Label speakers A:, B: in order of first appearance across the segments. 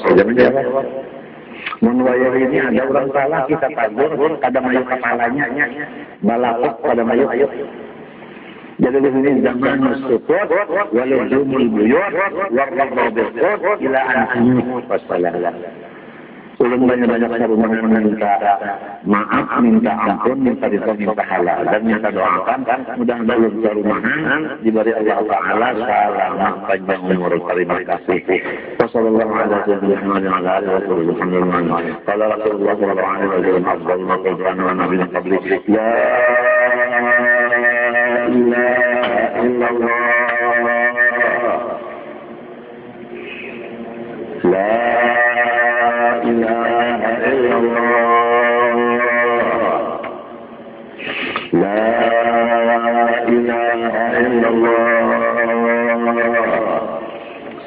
A: Jangan menwayar ini ada orang salah kita tagur pada mayu kepalanya, balakok pada mayu. Jadi di sini zaman sukut, walujumul buyut, warrababikut, ila an'amut wassalam. Ulun banyak-banyak sarumahan minta maaf, minta ampun, minta ridho, minta halal, dan minta doakan. Mudah-mudahan sarumahan diberi Allah Ta'ala selamat panjang umur. Terima kasih. Wassalamualaikum warahmatullahi wabarakatuh. Qala Rasulullah sallallahu alaihi wasallam afdal ma qala nabi qabli la ilaha illallah la ilaha illallah la ilaha illallah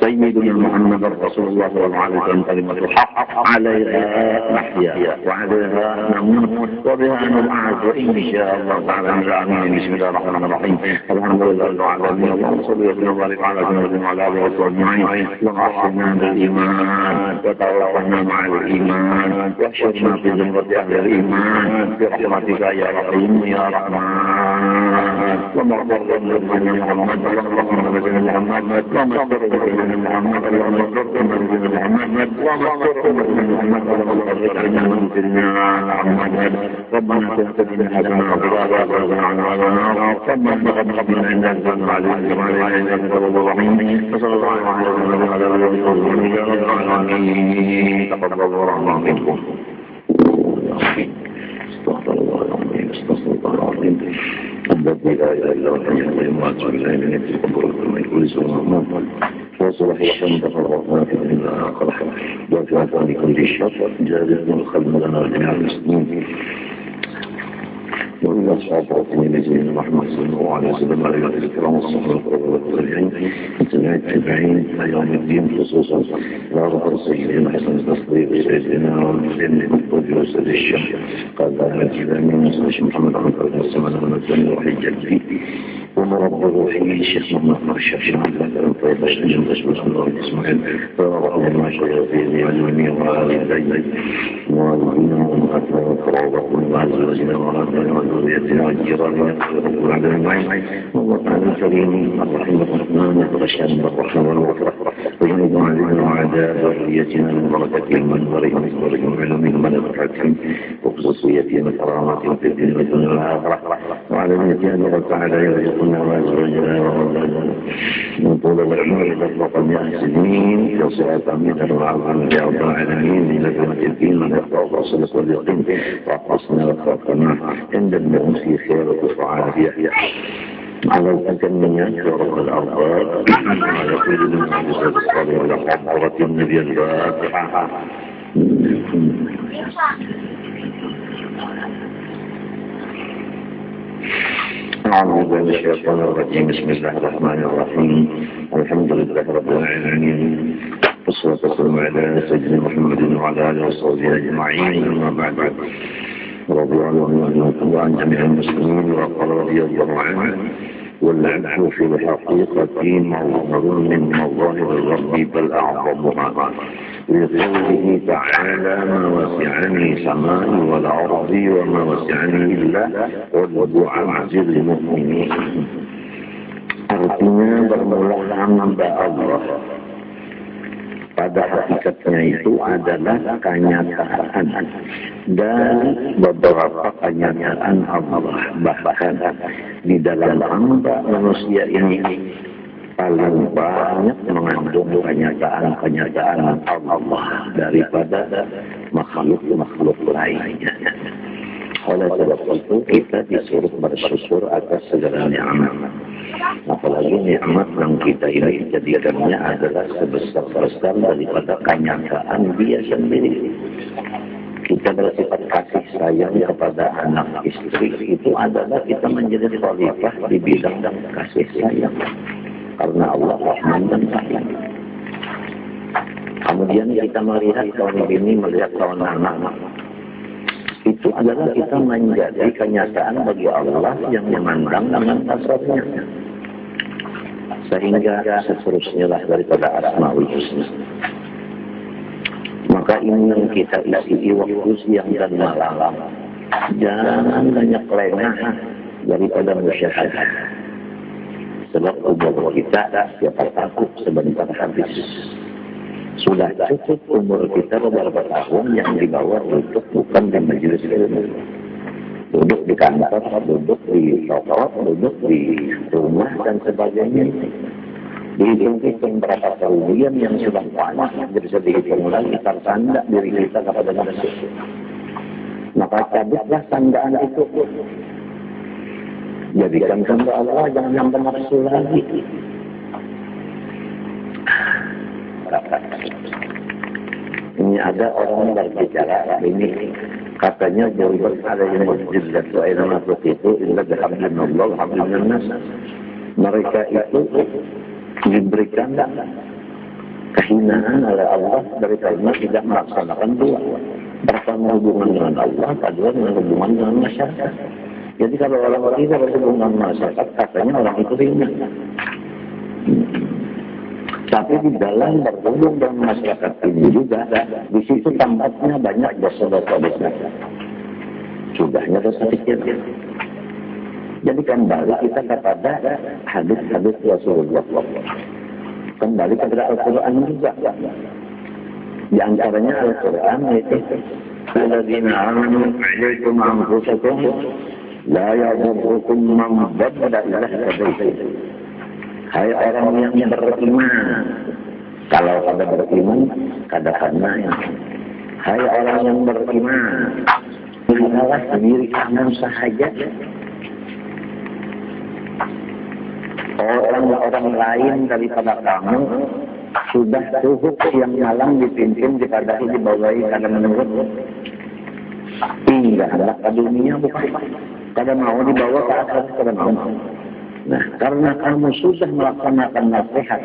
A: سيدنا محمد رسول الله صلى الله عليه وسلم كلمة الحق عليها نحيا وعليها نموت وبها نبعث إن شاء الله تعالى. آمين. بسم الله الرحمن الرحيم. الحمد لله رب العالمين. اللهم صل وسلم وبارك على سيدنا وعلى آله وصحبه أجمعين. اللهم احفظنا بالإيمان وتوفنا مع الإيمان واحشرنا في زمرة أهل الإيمان برحمتك يا رحيم يا رحمن. اللهم اغفر لنا محمد اللهم اغفر لنا محمد اللهم اغفر لنا محمد اللهم اغفر لنا محمد اللهم اغفر لنا محمد اللهم اغفر لنا محمد ربنا تهتدنا حسنا وقضاء ربنا عنا النار ربنا تقبل منا انك انت العليم انك انت الرحيم وصلى الله على محمد وعلى اله وصحبه يا رب العالمين. تقبل الله منكم. استغفر الله العظيم استغفر الله العظيم الذي لا اله الا هو الحي القيوم واتوب اليه من يتقبل من كل سوء وصلح الحمد لله في الدنيا والآخرة وفي عفو كل شر جازم الخلق لنا جميع المسلمين وإلى أصحاب نبينا محمد صلى الله عليه وسلم على الكرام والصحابة والتابعين وتابعين التابعين إلى يوم الدين خصوصا على رأس سيدنا حسن التصديق سيدنا والحسين والفوز وسد الشيخ قال الإمام الشيخ محمد عبد الله السماء والمسلم وحج الفي ومربى روحي الشيخ محمد مرشد شيخ عبد الله طيب الشيخ بسم الله اسماعيل فرحمه ما شاء فيه علمي والدي والدين ومؤثر وقرابة وأزواجنا وأولادنا وذريتنا وجيراننا وبعد المعين والله تعالى الكريم الرحيم الرحمن الرشاد الرحمن والغفر وجنب علينا وعلى ذريتنا من بركة المنبر ومن علوم منفعتهم وخصوصيتهم وكراماتهم في الدين والدنيا والآخرة وعلى نيتنا الله تعالى يرزقنا وأزواجنا وأولادنا من طول العمر يطلق 100 سنين في صراط أمين وعظم يا رب العالمين لنبوة الدين من يخطأ وصلت واليقين وأحفظنا وخاطنا عند الموت في خير وعافية على الأكمية يا رب الأرباب على كل من معجزات الصالح والحضرة النبي الفاتحة. أعوذ بالله من الشيطان الرجيم. بسم الله الرحمن الرحيم. الحمد لله رب العالمين والصلاة والسلام على سيدنا محمد وعلى آله وصحبه أجمعين. أما بعد رضي الله عن جميع المسلمين وقال رضي الله عنه والعفو في الحقيقة مظهر من مظاهر الرب بل أعظمها لقوله تعالى ما وسعني سمائي والأرض وما وسعني إلا والعجز المؤمنين. Artinya bermula hamba Allah pada hakikatnya itu adalah kenyataan dan beberapa kenyataan Allah. Bahkan di dalam hamba manusia ini paling banyak mengandung kenyataan Allah daripada makhluk lainnya. Oleh sebab itu kita disuruh bersyukur atas segala nikmat. Apalagi nikmat yang kita ini jadikannya adalah sebesar-besar daripada kenyataan dia sendiri. Kita bersifat kasih sayang kepada anak istri itu adalah kita menjadi khalifah di bidang kasih sayang. Karena Allah Rahman dan Rahim. Kemudian kita melihat kawan ini melihat kawan anak. Itu adalah kita menjadi kenyataan bagi Allah yang memandang dengan kasarnya. Sehingga seterusnya lah daripada Asmaul Husna. Maka ini yang kita isi waktu siang dan malam. Jangan banyak lengah daripada musyahadah. Sebab umur kita siapa takut sebentar habis. Sudah cukup umur kita beberapa tahun yang dibawa duduk bukan di majelis ilmu. Duduk di kantor, duduk di toko, duduk di rumah dan sebagainya. Dihitung-hitung berapa kerugian yang sudah panas, bisa dihitung lagi tertanda diri kita kepada nafsu. Maka cabutlah tandaan itu. Jadikan kepada Allah, jangan nambah nafsu lagi. Ini ada orang berbicara ini, katanya jauh ada yang berjilid wa aina nafsu itu illa bihamdillah alhamdulillah. Mereka itu diberikan kehinaan oleh Allah dari karena tidak melaksanakan dua. Pertama hubungan dengan Allah, kedua dengan hubungan dengan masyarakat. Jadi kalau orang tidak berhubungan dengan masyarakat, katanya orang itu hina. Tapi di dalam berhubung dengan masyarakat ini juga, di situ tempatnya banyak dosa-dosa besar. Sudahnya dosa kecil. Jadi kembali kita kepada hadis-hadis Rasulullah. Kembali kepada Al-Quran juga. Di antaranya Al-Quran itu, "Alladzina amanu 'alaikum anfusakum la yadurrukum man dhalla ila hadaitum." Hai orang yang beriman, kalau kada beriman, kada kena. Hai orang yang beriman, inilah diri kamu sahaja. Orang-orang lain daripada kamu sudah cukup yang malam dipimpin, dipadahi, dibawahi karena menurut tinggallah ke dunia bukan. Kada mau dibawa ke atas, kada mau. Nah, karena kamu sudah melaksanakan nasihat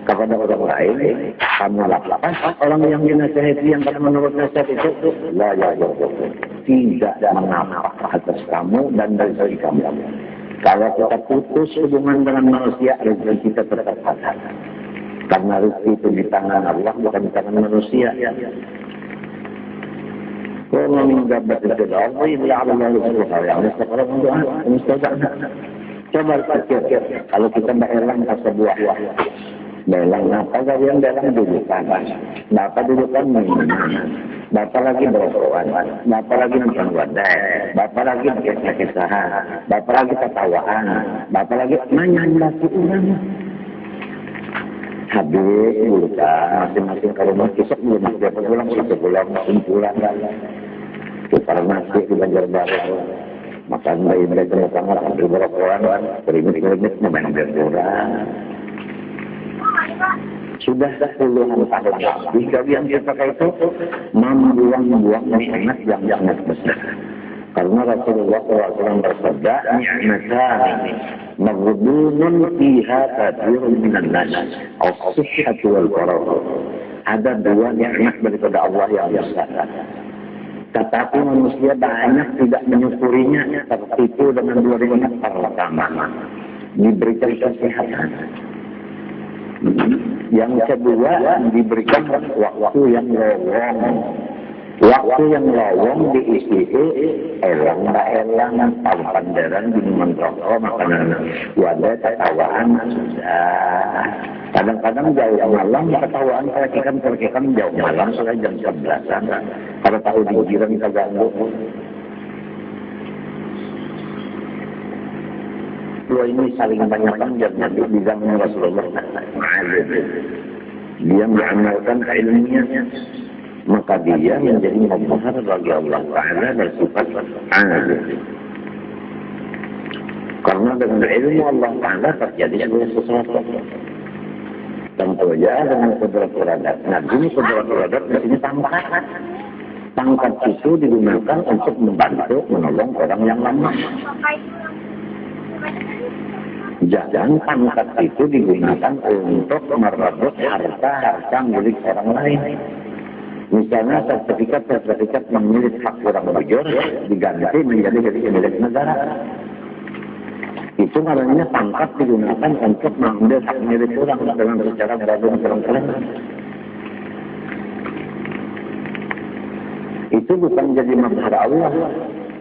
A: kepada orang lain, kamu lakukan. Orang yang dinasihati yang pada menurut nasihat itu, tidak mengapa atas kamu dan dari kamu. Kalau kita putus hubungan dengan manusia, rezeki kita tetap ada. Karena rezeki itu di tangan Allah, bukan di tangan manusia. Kalau menggabat itu Allah, ya Allah, coba pikir, kalau kita berelang ke sebuah belang, apa kalian belang dudukan? Bapak dudukan minuman, bapak lagi berokok, bapak lagi nonton wadai, bapak lagi kisah-kisahan, bapak lagi ketawaan, bapak lagi nyanyi lagi ulang. Habis dudukan, masing-masing kalau mau kisah belum masih pulang, kumpulan kita masih di Banjarbaru. Makan bayi-bayi tengah tangan, ambil berapa kerimit-kerimit, main berkurang. Sudah puluhan tahun lebih, kalian kita itu membuang-buang nikmat yang sangat besar. Karena Rasulullah SAW bersabda, "Ni'matan maghdunun fiha katsirun minan nas, as-sihhatu wal faragh." Ada dua nikmat daripada Allah yang besar. Tetapi manusia banyak tidak menyukurinya, tertipu dengan dua nikmat. Pertama, diberikan kesehatan. Yang kedua, diberikan waktu yang lowong. Waktu yang lowong diisi elang-elang, panderan, minuman rokok, makanan wadah, ketawaan, sudah. Kadang-kadang jauh malam, ketawaan, perkekan jauh malam, sudah jam 11-an. Kalau tahu di jiran kita ganggu. Dua ini saling banyakkan Nabi di zaman Rasulullah. Dia mengamalkan ilmunya, maka dia menjadi mubahar bagi Allah Ta'ala bersifat alim. Karena dengan ilmu Allah Ta'ala terjadi sesuatu. Tentu saja dengan kudrat iradat. Nah, ini kudrat iradat di sini pangkat. Pangkat itu digunakan untuk membantu menolong orang yang lemah. Jangan pangkat itu digunakan untuk merebut harta milik orang lain. Misalnya sertifikat memiliki hak orang bujur diganti menjadi milik negara. Itu namanya pangkat digunakan untuk mengambil hak milik orang dengan secara beragam. Itu bukan jadi mazhar Allah.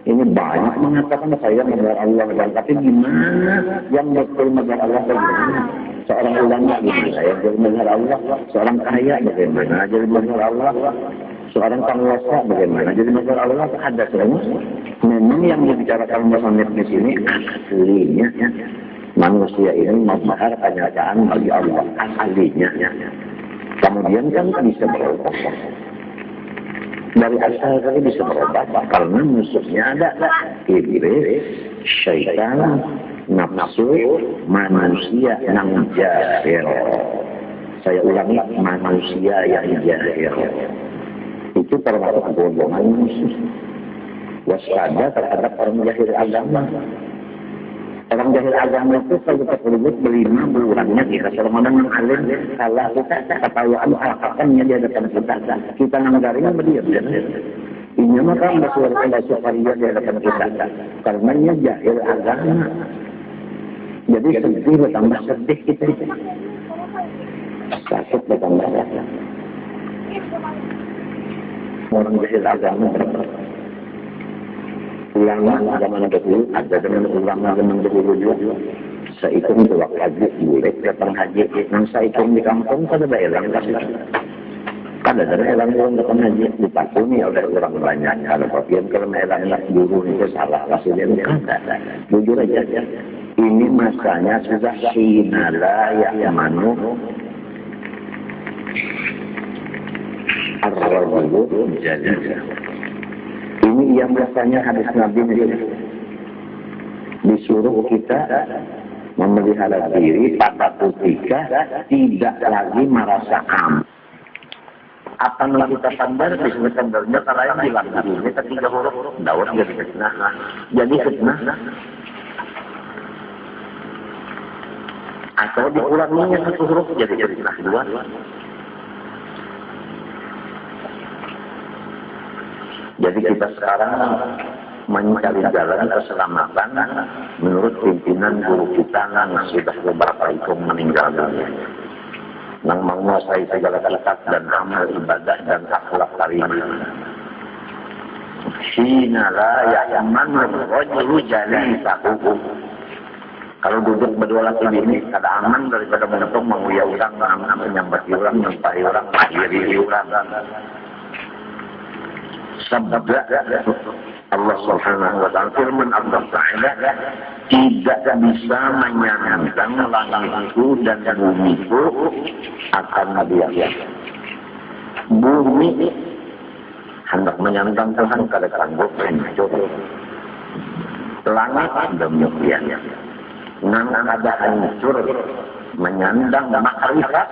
A: Ini banyak mengatakan saya mazhar Allah, dan tapi gimana yang betul mazhar Allah bagaimana? Seorang ulama gimana yang jadi mazhar Allah? Seorang kaya bagaimana jadi mazhar Allah? Seorang penguasa bagaimana jadi mazhar Allah? Ada semua. Memang yang dibicarakan musannif di sini aslinya manusia ini mazhar kenyataan bagi Allah aslinya. Kemudian kan bisa berubah. Dari asal tadi bisa berubah karena musuhnya ada iblis, syaitan, nafsu, manusia yang jahil. Saya ulangi, manusia yang jahil. Itu termasuk golongan musuh. Waspada terhadap orang jahil agama. Orang jahil agama itu kalau kita berbut berlima berulannya kita Ramadan yang alim salah kita ketawaan akakannya di hadapan kita nanggarinya berdiam. Ini maka Rasulullah Sufariya di hadapan kita karena dia jahil agama. Jadi sedih bertambah sedih kita. Sakit bertambah sakit. Orang jahil agama ulama zaman dahulu ada dengan ulama zaman dahulu juga. Saya hitung itu waktu haji boleh datang haji. Yang saya hitung di kampung kada ada elang kasih. Kada ada elang orang datang haji dipatuni oleh orang banyak. Kalau bagian kalau elangnya guru itu salah kasih dia kada. Jujur aja. Ini masanya sudah sinala ya manu. Ar-rajulu jadi. Ini yang biasanya hadis Nabi disuruh kita memelihara diri pada ketika tidak lagi merasa aman. Apa yang kita sadar disebutkan dalamnya kalau yang bilang ini ketiga huruf Daud jadi fitnah. Jadi fitnah atau dikuranginya satu huruf jadi fitnah dua. Jadi kita sekarang mencari jalan keselamatan menurut pimpinan guru kita yang sudah beberapa itu meninggal dunia. Yang menguasai segala kitab dan amal ibadah dan akhlak karimah. Hina la ya'manu rajulu jalisahu. Kalau duduk berdua laki bini, kada aman daripada menepung menguya orang, menyambati orang, menyampai orang, menghadiri orang. Sabda Allah Subhanahu wa taala firman Allah Ta'ala tidak bisa menyandang langitku dan bumiku akan dia. Bumi hendak menyandang Tuhan kada kanggo hancur. Langit demikian. Nang ada hancur menyandang makrifat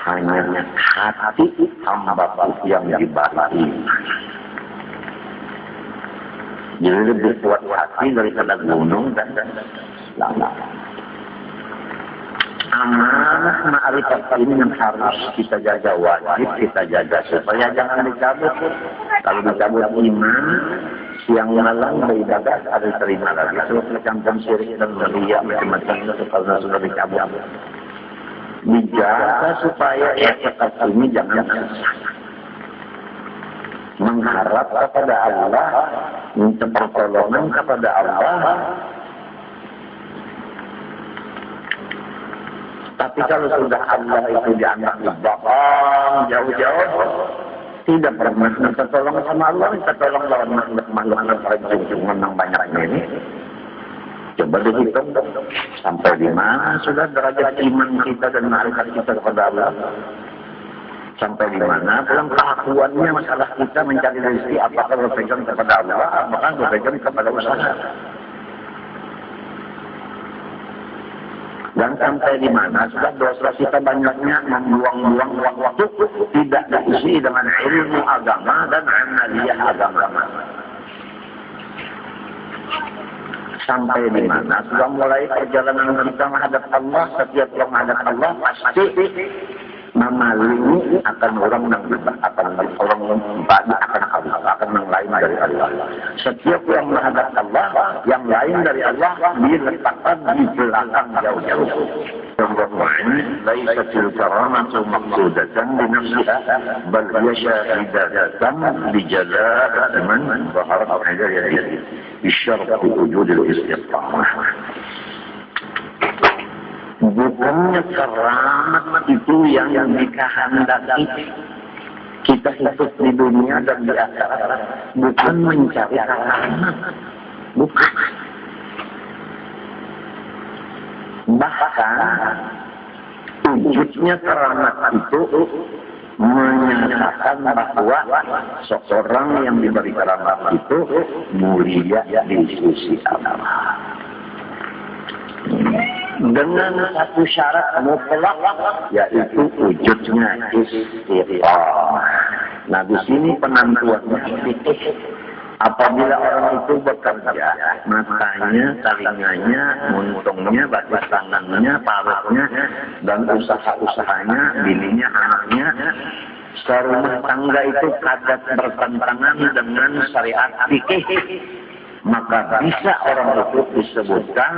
A: hanya hati hamba yang dibagi. Jadi lebih kuat hati daripada gunung dan lama. Amanah ma'rifat ini yang harus kita jaga, wajib kita jaga supaya jangan dicabut. Kalau dicabut iman, siang malam beribadah ada terima lagi. Sebab macam syirik dan riya macam-macam itu kalau sudah dicabut. Dijaga supaya etikat ini jangan sesat. Mengharap kepada Allah, minta pertolongan kepada Allah. Tapi kalau sudah Allah itu dianggap bohong jauh-jauh, tidak pernah minta tolong sama Allah, minta tolong lawan makhluk-makhluk perjunjungan yang banyaknya ini. Coba dihitung sampai di mana sudah derajat iman kita dan ma'rifat kita kepada Allah. Sampai di mana pulang keakuannya masalah kita mencari rezeki, apakah berpegang kepada Allah, apakah berpegang kepada usaha. Dan sampai di mana sudah dosa kita banyaknya membuang-buang waktu tidak diisi dengan ilmu agama dan amaliyah agama. Sampai di mana sudah mulai perjalanan kita menghadap Allah, setiap orang menghadap Allah pasti memalingi akan orang yang akan orang bagi akan Allah, akan yang lain dari Allah. Setiap yang menghadap Allah, yang lain dari Allah diletakkan di belakang jauh-jauh. Pembukaan laisatil karamatu maqsudatan bi nafsiha bal hiya syahidatan bi jalaalati man zaharat hidayatihi bi syarti wujudil istiqamah. Bukannya keramat itu yang dikehendaki kita hidup di dunia dan di akhirat, bukan mencari keramat, bukan. Bahkan wujudnya keramat itu menyatakan bahwa seorang yang diberi keramat itu mulia di sisi Allah. Dengan satu syarat mutlak, yaitu wujudnya istiqamah. Nah, di sini penentuannya fikih. Apabila orang itu bekerja, matanya, telinganya, untungnya, batas tangannya, parutnya, dan usaha-usahanya, bininya, anaknya, serumah tangga itu kadang bertentangan dengan syariat fikih, maka bisa orang itu disebutkan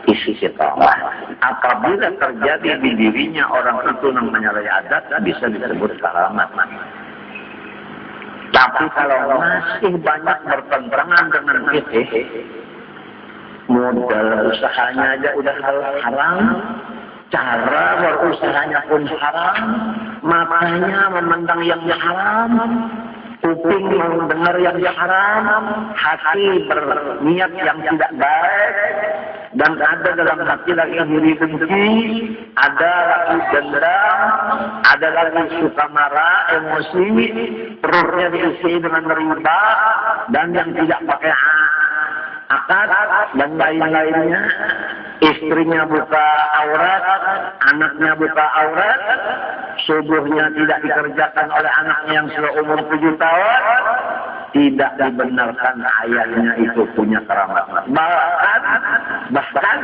A: istiqamah. Apabila terjadi di dirinya orang itu namanya adat, bisa disebut keramat. Tapi kalau masih banyak bertentangan dengan fikih, modal usahanya aja udah haram, cara berusahanya pun haram, matanya memandang yang haram, kuping mendengar yang haram, hati berniat yang tidak baik, dan ada dalam hati lagi iri benci, ada lagi dendam, ada lagi suka marah, emosi, perutnya diisi dengan riba, dan yang tidak pakai akad, dan lain-lainnya, istrinya buka aurat, anaknya buka aurat, subuhnya tidak dikerjakan oleh anaknya yang sudah umur 7 tahun, tidak dibenarkan ayahnya itu punya keramat. Bahkan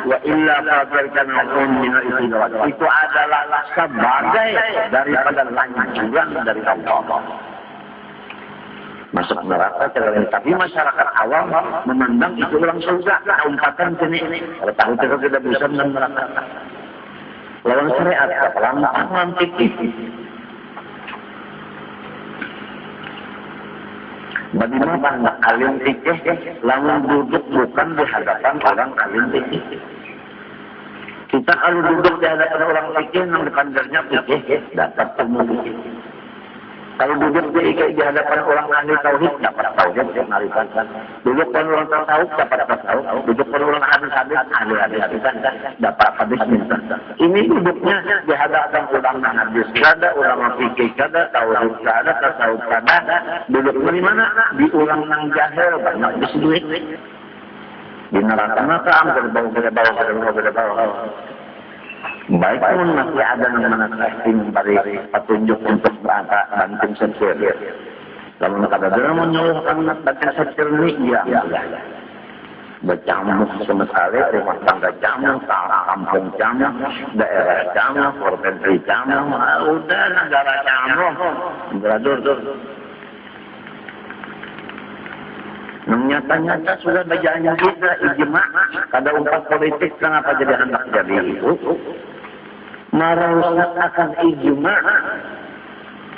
A: wa illa fa'alkan itu adalah sebagai daripada lanjuran dari Allah. Masuk neraka tapi masyarakat awam memandang itu orang surga. Umpatan sini kalau tahu tidak bisa dan neraka. Lawan syariat pelan-pelan fikih. Bagaimana alim fikih lawan duduk bukan di hadapan orang alim fikih. Kita kalau duduk di hadapan orang fikih yang dipanggilnya fikih dapat ilmu. Kalau duduk di hadapan orang ahli tauhid dapat tauhid yang arifan. Duduk pada orang tasawuf dapat tasawuf. Duduk pada orang hadis ahli hadisan dapat hadis. Ini duduknya di hadapan ulama hadis kada, ulama fikih kada, tauhid kada, tasawuf kada. Duduk di mana? Di orang yang jahil banyak disebut. Di neraka ambil bau. Baik pun masih ada yang menasihati memberi petunjuk untuk banting setir. Kalau kadang-kadang menyuruhkan banting setir ini, ya. Bercamuk semestare, rumah tangga camuk, kampung camuk, daerah camuk, provinsi camuk, udah negara camuk. Beradur. Nyata-nyata sudah berjalan kita ijma' kada umpat politik kenapa jadi hendak jadi itu merusak akan ijma'.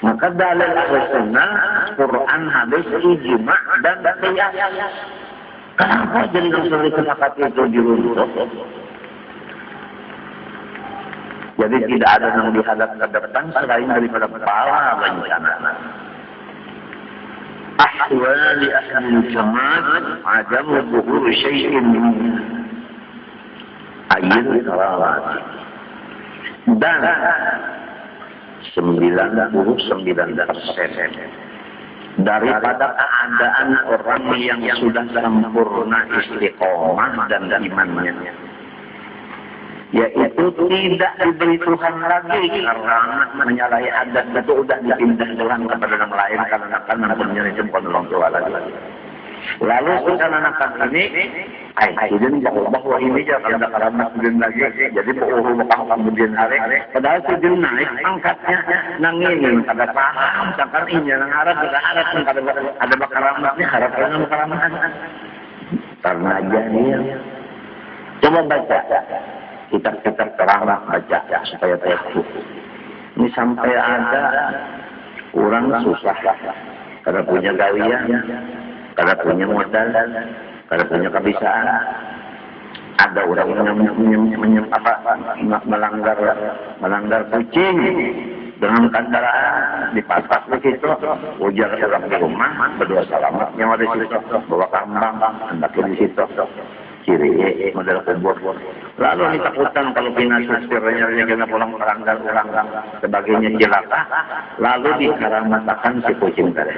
A: Maka dalil sunnah Quran hadis ijma' dan qiyas. Kenapa jadi langsung sepakat itu diruntuh? Jadi tidak ada yang dihadap ke depan selain daripada kepala bencana. أحوال أهل الجماعة عدم ظهور شيء من أي الكرامات dan 99% daripada keadaan orang yang sudah sempurna istiqomah dan imannya, yaitu tidak diberi Tuhan lagi karena menyalahi adat itu sudah dipindah Tuhan kepada yang lain karena akan mempunyai jempol orang tua lagi. Lalu seakan-akan ini, kemudian bahwa ini aja kalau ada karamat kemudian lagi, jadi bakal kemudian hari. Padahal kemudian naik pangkatnya, nangin ada paham, misalkan ini yang harap ada karamatnya, harapnya karamat. Karena jahil. Coba baca, kita keramat baca supaya tahu. Ini sampai ada orang susah, karena punya gawian, karena punya modal, karena punya kebiasaan. Ada orang yang melanggar kucing dengan kendaraan di pasar begitu, ujar orang di rumah berdua selamat nyawa di situ, bawa kambang hendak di situ. Kiri model kubur. Lalu ditakutan kalau pina supirnya kena pulang melanggar ulang sebagainya celaka. Lalu dikaramatakan si kucing tadi.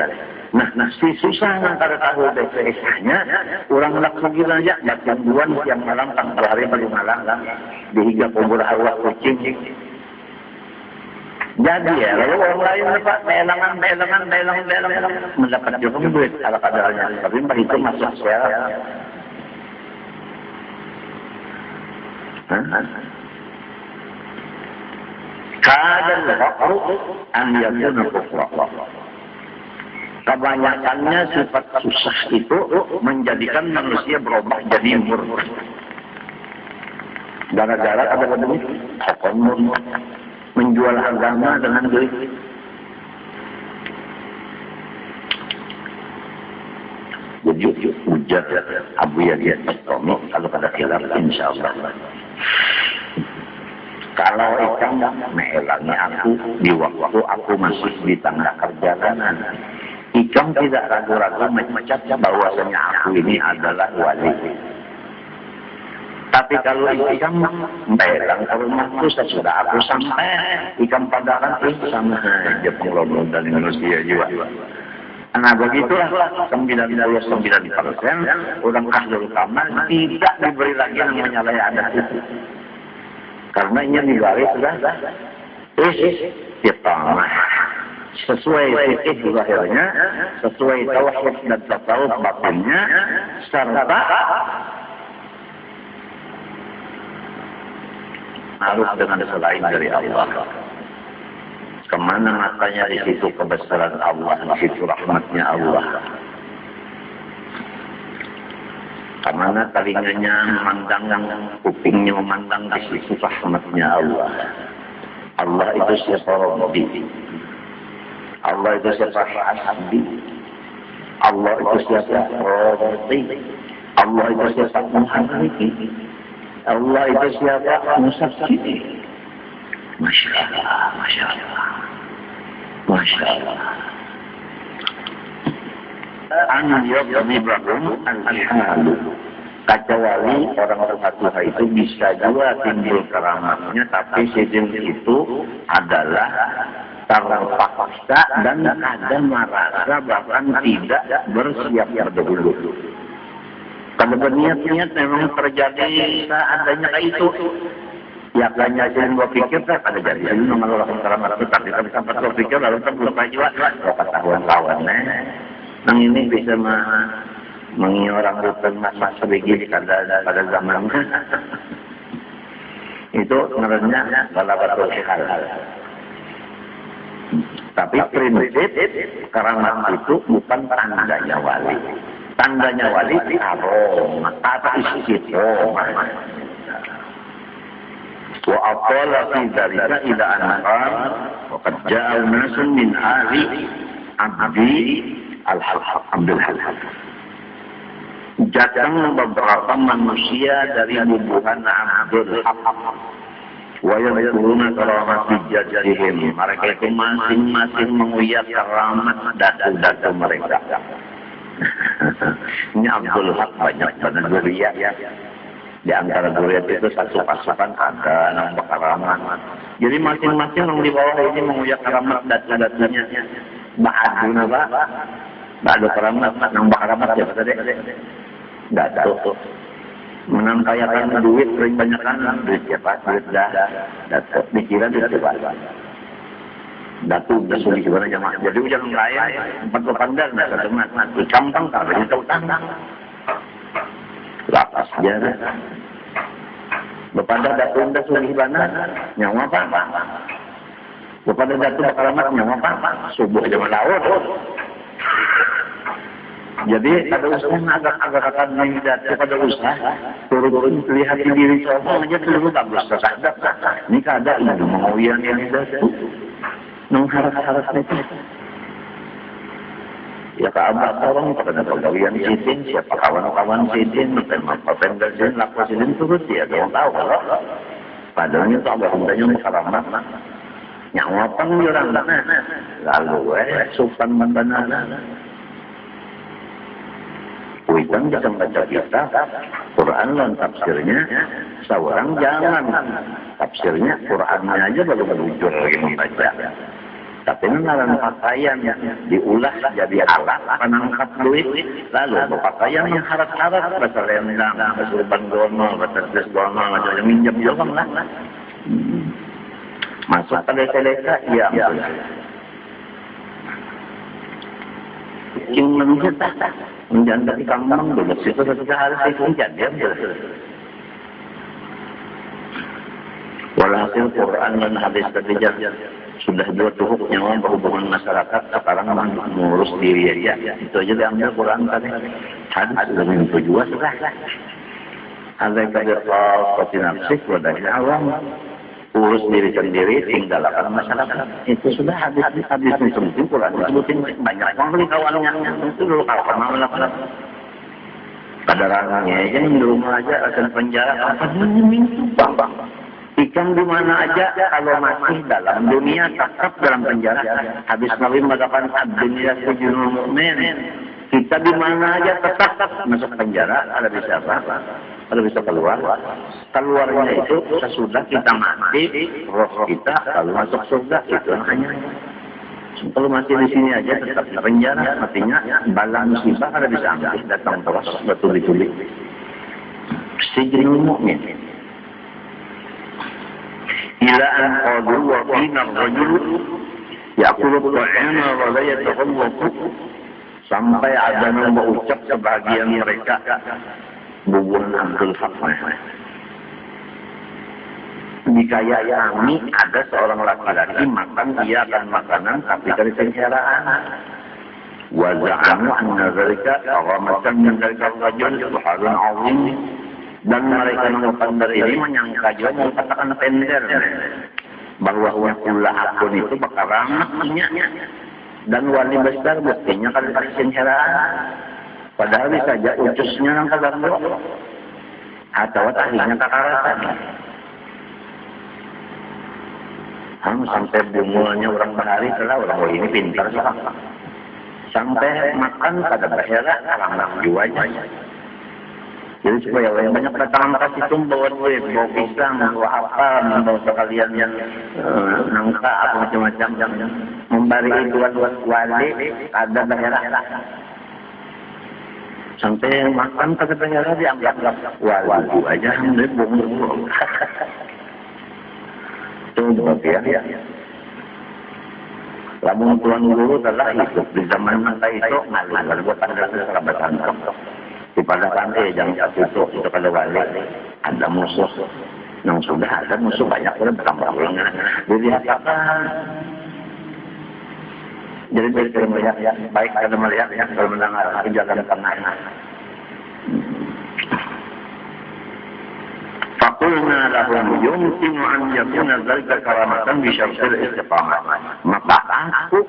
A: Nah, si susah antara tahu desanya, orang laku gila aja, jam 2 siang malam, tanggal hari paling malam, dihiga kubur arwah kucing. Jadi ya, lalu orang lain dapat belangan, mendapat juga duit ala kadarnya. Tapi itu masuk saya. Kadang waktu an-yakuna kufra. Kebanyakannya sifat susah itu menjadikan manusia berubah jadi murtad. Gara-gara ada duit, menjual agama dengan duit. Jadi ujar Abu Yazid Bastami kalau pada khilaf insyaallah. Kalau ikam melangi aku di waktu aku masih di tengah perjalanan, ikam tidak ragu-ragu mencap bahwasanya aku ini adalah wali. Tapi kalau ikam melang ke rumahku sesudah aku sampai, ikam padaran sama aja pengelola dari manusia juga. Nah begitulah 99% orang ahlul kamal tidak diberi lagi namanya layak adat itu. Karena ini diwaris sudah istiqamah. Sesuai fikih zahirnya, sesuai tauhid dan tasawuf batinnya, serta harus dengan selain dari Allah. Kemana matanya di situ kebesaran Allah, di situ rahmatnya Allah. Kemana telinganya memandang, kupingnya memandang di situ rahmatnya Allah. Allah itu siapa Rabbi? Allah itu siapa Hasbi? Allah itu siapa Rabbi? Allah itu siapa Muhammadi? Allah itu siapa Musafiri? Masya Allah, Masya Allah, Masya Allah. An-yaqnibahum al-halu. Kecuali orang-orang Tuhan itu bisa juga timbul keramatnya, tapi sejauh itu adalah terpaksa dan kadang merasa bahkan tidak bersiap berdahulu. Kalau berniat-niat memang terjadi seadanya kayak itu. Ya hanya jangan berpikir kan ada jadi ini mengelola keramat itu tapi kalau sampai berpikir lalu terlupa juga berapa tahun lawan nang ini bisa orang rutin mas sebegini pada zaman itu sebenarnya balabatul hal. Tapi prinsip keramat itu bukan tandanya wali. Tandanya wali aroma atau istiqomah. Wa aqala fi dzalika ila an-naqal wa qad ja'a nasun min ali abdi Abdul Halal. Datang beberapa manusia dari bubuhan Abdul Halal. Wa yadhkuruna karamat jadihim. Mereka itu masing-masing menguyak keramat datu-datu mereka. Ini Abdul Haq banyak banget duriat ya. Di antara duriat itu satu pasukan ada nambah keramat. Jadi masing-masing yang di bawah ini menguyak keramat datu-datunya. Ba'aduna Ba'adu keramat, nambah keramat ya tadi. Datu. Menampayakan duit, sering banyakkan duit siapa? Duit dah. Datu. Dikira duit siapa? Datu udah sulit gimana jamaah. Jadi hujan lain, empat pandang dah kata mat. Campang tak ada tahu tanah. Lapas jarak. Bepada datu udah sulit gimana? Nyawa apa? Bepada datu bakalamat nyawa apa? Subuh aja melawat. Jadi ada usaha agak akan datu pada usaha. Turun lihat diri seorang aja dulu bagus. Ini keadaan itu mengoyan yang datu. Mengharap-harap itu. Ya keabah orang pada pegawaian sidin, siapa kawan-kawan sidin, pemda sidin, laku sidin turut ya, orang tahu kalau padahal itu agak hendaknya mengkaramat nyawa pengjurang lalu supan banana Kuitan bisa membaca kita Quran dan tafsirnya seorang jangan tafsirnya Qurannya aja baru berujur lagi membaca. Tapi ngaran pakaian diulah jadi alat penangkap duit, lalu pakaian yang harap-harap bahasa lendang, bahasa urban gono, bahasa des gono, macam minjam juga lah. Masuk pada selesa, iya. Yang menjadi menjadi kambang dulu, situ ketika harus dikunjat dia betul. Walhasil Quran dan hadis terlihat sudah dua tuhuk nyawa berhubungan masyarakat sekarang mengurus diri aja itu aja diambil Quran tadi hadis sudah menyentuh juga sudah ada kader seperti nafsik wadahil awam urus diri sendiri tinggalkan masyarakat itu sudah hadis menyentuh Quran disebutin banyak orang kawannya itu dulu kawan melakukan kadarannya aja di rumah aja akan penjara apa ini bang ikan di mana aja kalau masih dalam dunia tetap dalam penjara. Habis Nabi mengatakan dunia sujunul mukmin. Kita di mana aja tetap masuk penjara. Ada bisa apa? Ada bisa keluar. Keluarnya itu sesudah kita mati, roh kita kalau masuk surga itu hanya. Kalau masih di sini aja tetap di penjara. Matinya bala musibah ada bisa ambil datang terus betul-betul. Sujunul mukmin. Ila an qalu wa fina ar-rajul yaqulu ta'ana wa la yataghawwaqu sampai ada yang mengucap sebagian mereka bubun Abdul Haq dikaya kami ada seorang laki-laki makan dia akan makanan tapi dari pencitraan wa za'amu anna dzalika ghamatan min dzalika ar-rajul subhanallah azim. Dan mereka mengatakan ini menyangka juga mengatakan tender bahwa pula akun itu bakal ramahnya dan wali besar buktinya kan persenceraan padahal bisa saja ucusnya yang kagak atau tahinya kakarasan sampai bumulnya orang bahari telah orang ini pintar sampai makan pada bahara ramah jiwanya. Jadi supaya yang banyak datang kasih tumbau duit, bawa pisang, bawa apa, bawa sekalian yang nangka apa macam-macam, memberi tuan wali ada daerah. Sampai makan pada daerah dianggap wali aja, dia bung. Itu bagian ya. Lamun tuan guru telah hidup di zaman masa itu ngalir buat tanda serabatan. Pada pantai jangan tutup itu kalau balik ada musuh yang sudah ada musuh banyak sudah bertambah ulang dilihat apa jadi dari melihat ya baik kalau melihat ya kalau mendengar jalan tengah fakulna lahum yumkinu an yakuna dzalika karamatan bi syartil istiqamah maka aku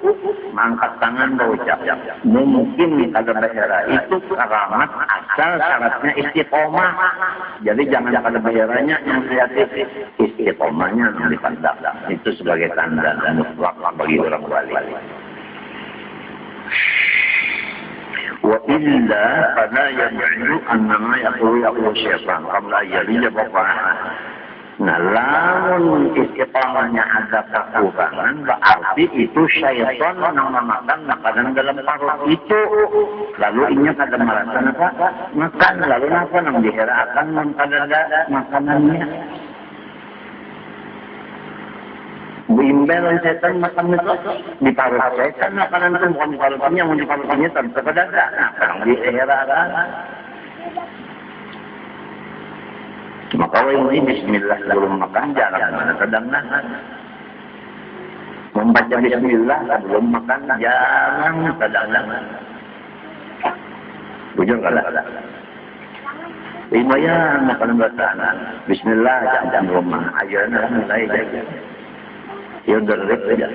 A: mengangkat tangan berucap mungkin pada bahara itu karamat asal syaratnya istiqomah jadi jangan pada baharanya yang kreatif istiqomahnya yang dipandang itu sebagai tanda dan mutlak bagi orang wali wa illa fala yad'u annama yaqulu syaitan qabla yalija baqara nah lamun istiqamahnya ada kekurangan berarti itu syaitan menamakan makanan dalam perut itu lalu inya kada merasa makan lalu apa nang diherakan mengkadada makanannya Bimbel setan makan itu diparuh setan makanan itu bukan diparuhnya, mau diparuhnya tetap ada. Nah, orang di era maka ini bismillah sebelum makan jarang mana sedang nahan. Membaca bismillah sebelum makan jarang sedang nahan. Bujur kada? Lumayan makan bacaan. Bismillah jangan rumah. Ajarnya mulai jaga. Ya derip aja.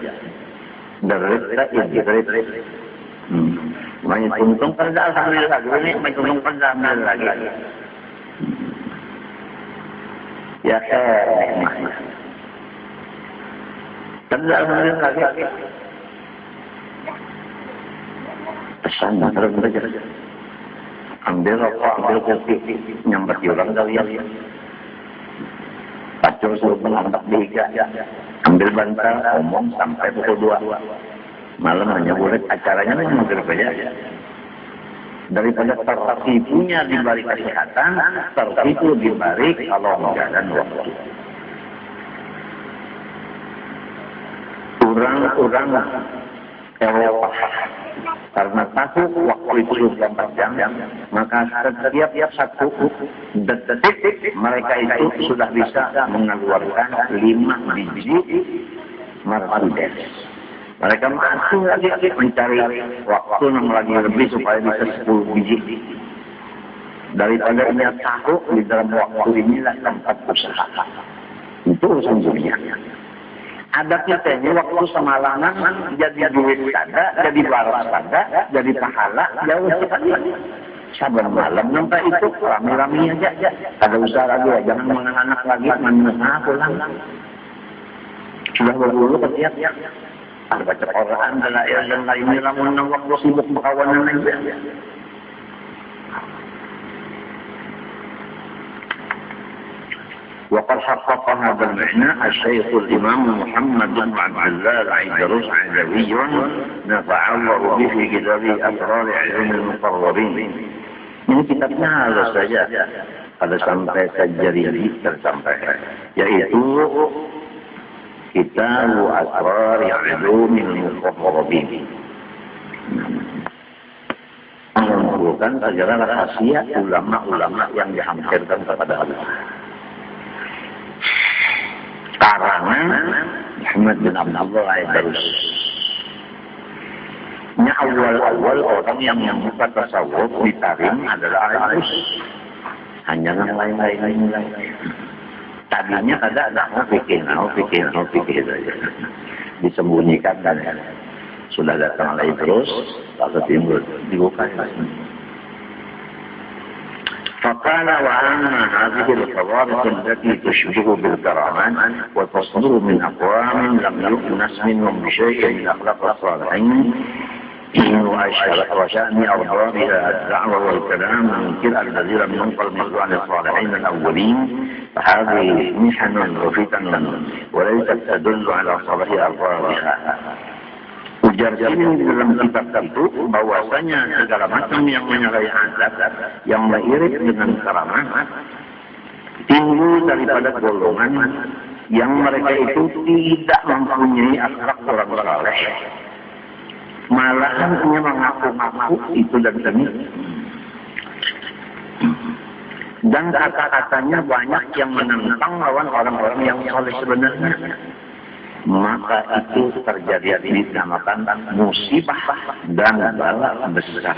A: Derip derip. Main untung pada alhamdulillah. Ini main untung pada alhamdulillah lagi. Ya nikmat. Pada alhamdulillah lagi. Pesan terus saja. Ambil rokok, ambil kopi, nyambat di orang kalian. Pacul suruh menambah dihiga. Ambil bantal, ngomong sampai pukul 2. Malam hanya boleh acaranya memang berbeda. Daripada tertipunya di balik kesehatan, tertipu di balik kalau menjalan waktu. Orang-orang Eropa karena tahu waktu itu 24 jam, maka setiap satu detik mereka itu sudah bisa mengeluarkan 5 biji Mercedes. Mereka masih lagi mencari waktu yang lagi lebih supaya bisa 10 biji. Daripada dia tahu di dalam waktu inilah tempat usaha. Itu urusan dunia. Ada kita ini waktu semalaman jadi duit kada, jadi baras kada, jadi pahala jauh sekali. Sabar malam sampai itu rame-rame aja. Ada usaha lagi, jangan menganak lagi, mana pulang. Sudah berbulu ketiak. Ada baca Quran dan lain-lain lamun waktu sibuk berkawanan aja. وقد حقق هذا المعنى الشيخ الإمام محمد بن عبد الله العيدروس علوي نفع الله به في كتابه أسرار علم المقربين. Ini kitabnya harus saja ada sampai Sajjari tersampai, yaitu Kitab Asrar Ulum al-Muqarrabin. Mengumpulkan pelajaran rahasia ulama-ulama yang dihampirkan kepada Allah. Karangan Muhammad bin Abdullah Al-Darus. Ini awal-awal orang yang membuka tasawuf ditarim adalah Al-Darus. Hanya yang lain-lain. Tadinya ada mau pikir saja. Disembunyikan dan sudah datang Al-Darus, lalu timbul dibuka. فقال وأما هذه الخواص التي تشبه بالكرامات وتصدر من أقوام لم يؤنس منهم بشيء من أخلاق الصالحين وشأن أربابها الدعوة والكلام المنكر الذي لم ينقل مثل عن الصالحين الأولين فهذه محن وفتن وليست تدل على صلاح أربابها. Ujar ini di dalam kitab itu bahwasanya segala macam yang menyalahi adab, yang beririt dengan keramat, timbul daripada golongan yang mereka itu tidak mempunyai akhlak orang saleh. Malahan hanya mengaku-ngaku itu dan demi. Dan kata-katanya banyak yang menentang lawan orang-orang yang saleh sebenarnya. Maka itu terjadi dinamakan musibah dan bala besar.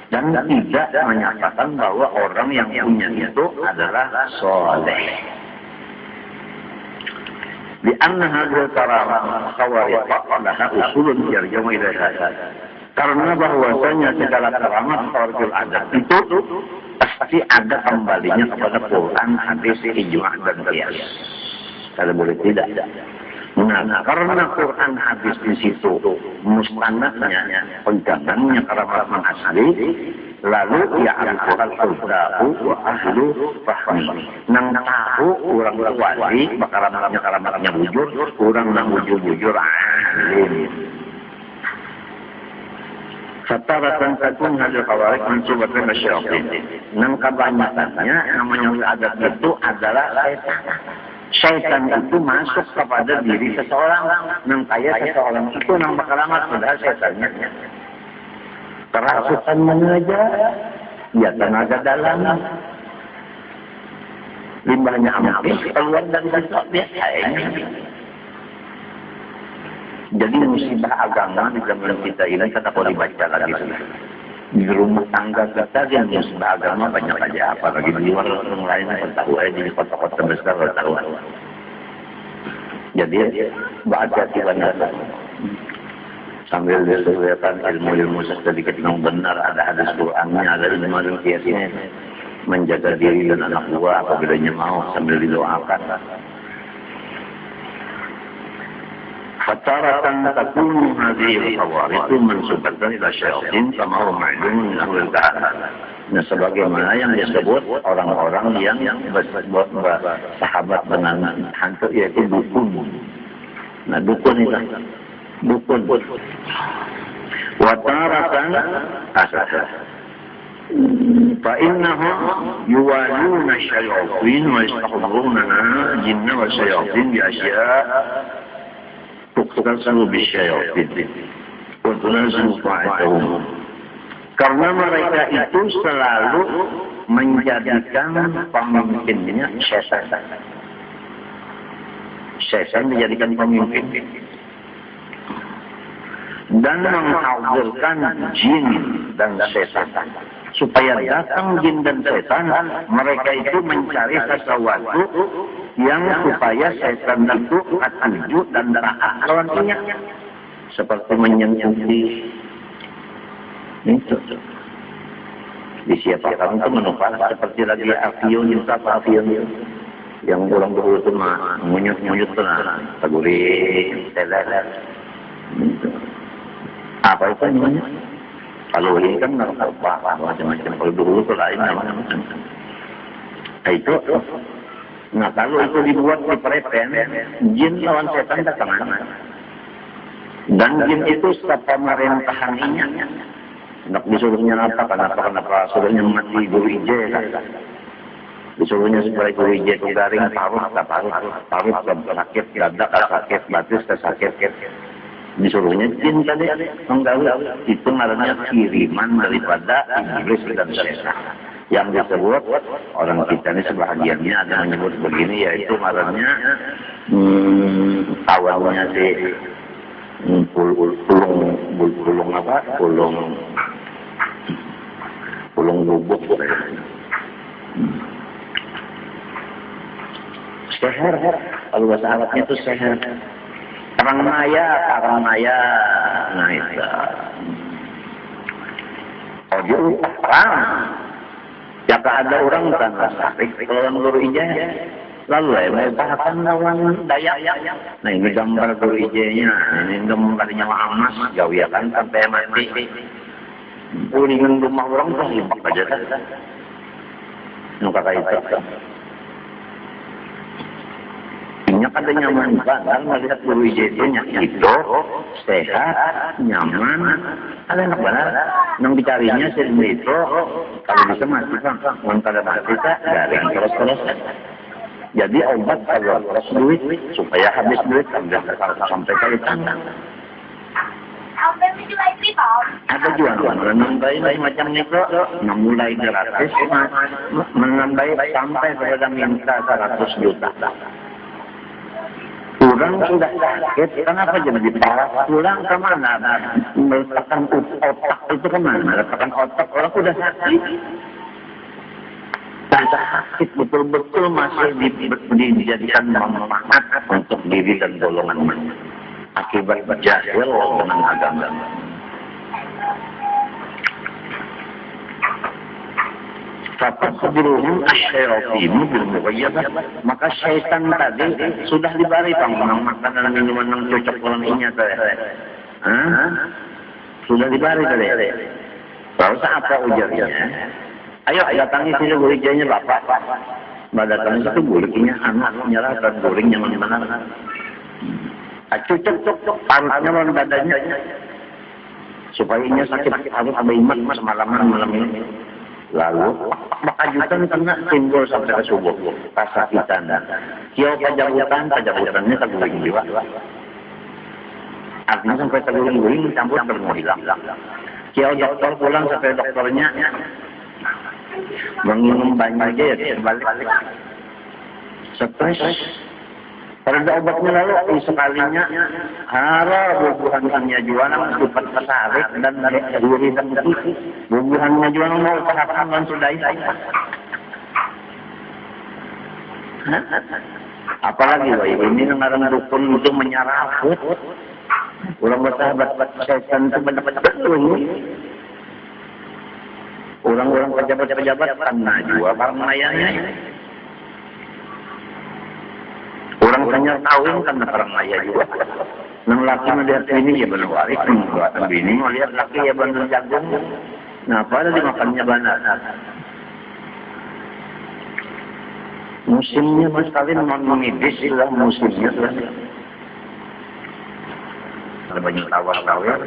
A: Dan tidak menyatakan bahwa orang yang punya itu adalah soleh. Di anna hadhihi karamah khawariq laha usulun yarjamu ilaiha. Karena bahwasanya segala karamah khawariqul adat itu pasti ada kembalinya kepada Quran, hadis, ijma' dan qiyas. Kalau boleh tidak. Nah, karena Quran hadis di situ mustanadnya, pegangannya keramat asli, lalu ya al-Qur'an wa ahlu fahmi. Nang tahu orang wali, keramatnya bujur, orang nang bujur alim. Fataratan takun hadil khawarik mansubatan masyarakat. Nang kebanyakannya namanya adat itu adalah setan.
B: Syaitan itu masuk kepada diri seseorang, nang kaya seseorang itu nang makalamat, padahal syaitannya kerasukan mengaja, ya tenaga dalam, limbahnya ampis keluar dari sosok biasa ini. Jadi musibah agama di zaman kita ini kata kalau dibaca lagi di rumah tangga kita yang musibah agama banyak aja, apalagi di luar orang lain yang tahu aja di kota-kota besar tahu. Jadi baca benar sambil disesuaikan ilmu-ilmu sedikit yang benar, ada hadis Qur'annya, ada ilmu kiasnya, menjaga diri dan anak buah apabila mau sambil didoakan. Fataratan takunu hadhihi al-khawarij mansubatan ila syayatin kama huwa ma'lum min ahli al-kahf. Nah, sebagaimana yang disebut orang-orang yang sahabat dengan hantu yaitu dukun. Nah, dukun itu dukun. Wataratan asasa. Fa innahum yuwaluna syayatin wa yastahduruna jinna wa syayatin bi asya' tuqtasu bi syayatin. Wa tunazzu fa'atuhum. Karena mereka itu selalu menjadikan pemimpinnya syaitan. Syaitan dijadikan pemimpin. Dan menghadirkan jin dan setan. Supaya datang jin dan setan, mereka itu mencari sesuatu yang supaya setan itu setuju dan taat lawannya. Seperti menyentuhi itu. Disiapkan untuk menopang seperti lagi avion, avion yang orang dulu itu mah munyut-munyut tuh nah, teguri, teler. Apa itu namanya? Kalau ini kan apa macam-macam. Kalau dulu tuh lain namanya macam. Itu. Nah kalau itu dibuat di prepen, jin lawan setan tak kemana. Dan jin itu setiap pemerintahannya. Nak disuruhnya apa? Kenapa suruhnya mati guru ije kan? Disuruhnya supaya guru ije itu garing paruh sakit dada sakit batis sakit. Disuruhnya jin tadi mengganggu itu namanya kiriman daripada iblis dan setan. Yang disebut orang kita ini sebahagiannya ada menyebut begini yaitu marahnya awalnya si pulung bubuk seher kalau bahasa Arabnya itu seher karang maya nah itu dia perang jika ada orang tanah sakit kalau guru ijazah lalu mau bahkan lawan Dayak. Nah ini gambar guru ijazahnya, ini gambarnya emas, jauh ya kan sampai mati. Kuningan rumah orang tuh libak aja kan. Nuka kayak itu. Ini ada nyaman banget melihat guru ijazahnya itu sehat, nyaman, ada enak banget. Yang dicarinya sendiri itu kalau bisa mati kan, mentara mati tak garing terus. Jadi obat kalau terus duit supaya habis duit sampai kali tanda. Ada jual menambahi macam itu, mulai gratis, menambahi sampai pada minta 100 juta. Orang sudah sakit, kenapa jadi dibawa pulang ke mana? Meletakkan otak itu kemana? Meletakkan otak orang sudah sakit. Dan sakit betul-betul masih dijadikan manfaat untuk diri dan golongan manusia. Akibat jahil dengan agama. Fakat sebelum asyairatim bil mughayyadah, maka syaitan tadi sudah diberi makanan minuman yang cocok orang ini tadi. Sudah diberi tadi. Tahu apa ujarnya? Ayo datangi sini guringnya bapak. Datangi itu guringnya anak nyerahkan guringnya mana-mana. Cocok parutnya lawan badannya supaya sakit harus ada iman semalaman malam ini. Lalu makajutan kena timbul sampai ke subuh kasakitan. Kiau pajabutannya terguling juga. Artinya sampai terguling campur terus hilang. Kiau dokter pulang sampai dokternya minum banyak aja ya balik. Stres. Pada obatnya lalu sekalinya hara bubuhannya jualan cepat kesarik dan diri dan itu bubuhannya jualan mau kehapan dan sudah itu. Apalagi ini ngarang dukun itu menyaraput. Orang bersahabat setan itu benar-benar ini. Orang-orang pejabat-pejabat kena juga parmayanya. Orang tanya kawin karena perang ayah juga. Nang laki melihat ini ya benar waris, buatan bini melihat laki ya benar jagung. Nah, pada dimakannya benar. Musimnya mas kawin non menibis lah musimnya lah. Ada banyak tawar-tawar.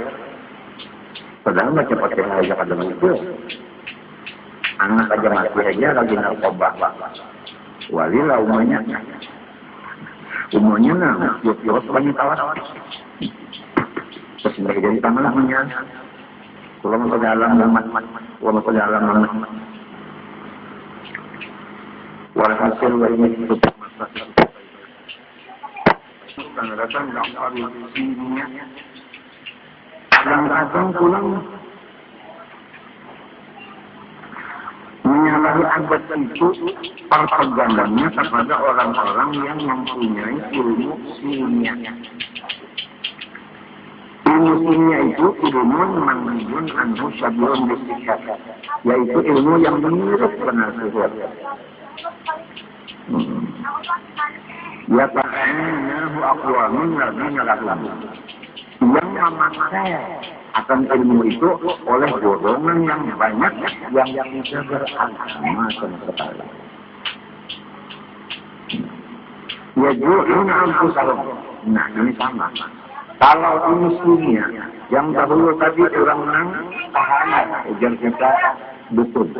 B: Padahal macam pakai aja kadang itu. Anak aja mati aja lagi narkoba. Wali lah umumnya. Umumnya nah, yuk banyak tawar. Terus mereka jadi tangan namanya. Kalau masuk dalam kalau masuk dalam walhasil ini itu datang kadang pulang menyalahi adat itu perpegangannya kepada orang-orang yang mempunyai ilmu ilmiah. Ilmu ilmiah itu ilmu manhajun anhu syabiun bisikat, yaitu ilmu yang mirip benar sihir. Ya ta'anahu aqwamin ladina lahum. Yang memakai akan ilmu itu oleh golongan yang banyak yang tidak beragama sama sekali. Ya ju'una anfusahum. Nah, ini sama. Kalau ini dunia, yang dahulu tadi orang nang tahanan, ujar kita betul.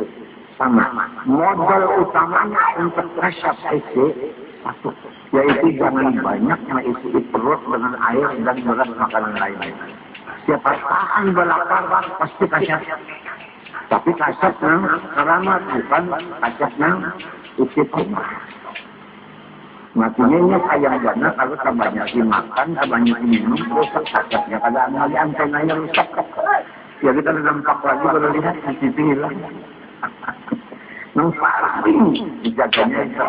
B: Sama. Modal utamanya untuk kasyaf isi satu, yaitu jangan banyak mengisi perut dengan air dan beras makanan lain-lain. Siapa tahan belakar pasti kasyaf. Tapi kasyaf nang keramat bukan kasyaf nang isi perut. Maksudnya sayang banget kalau kebanyak dimakan, kebanyak minum, rusak kasyafnya. Kalau lagi antenanya rusak. Ya kita dampak lagi kalau lihat isi hilang. Yang paling dijaganya itu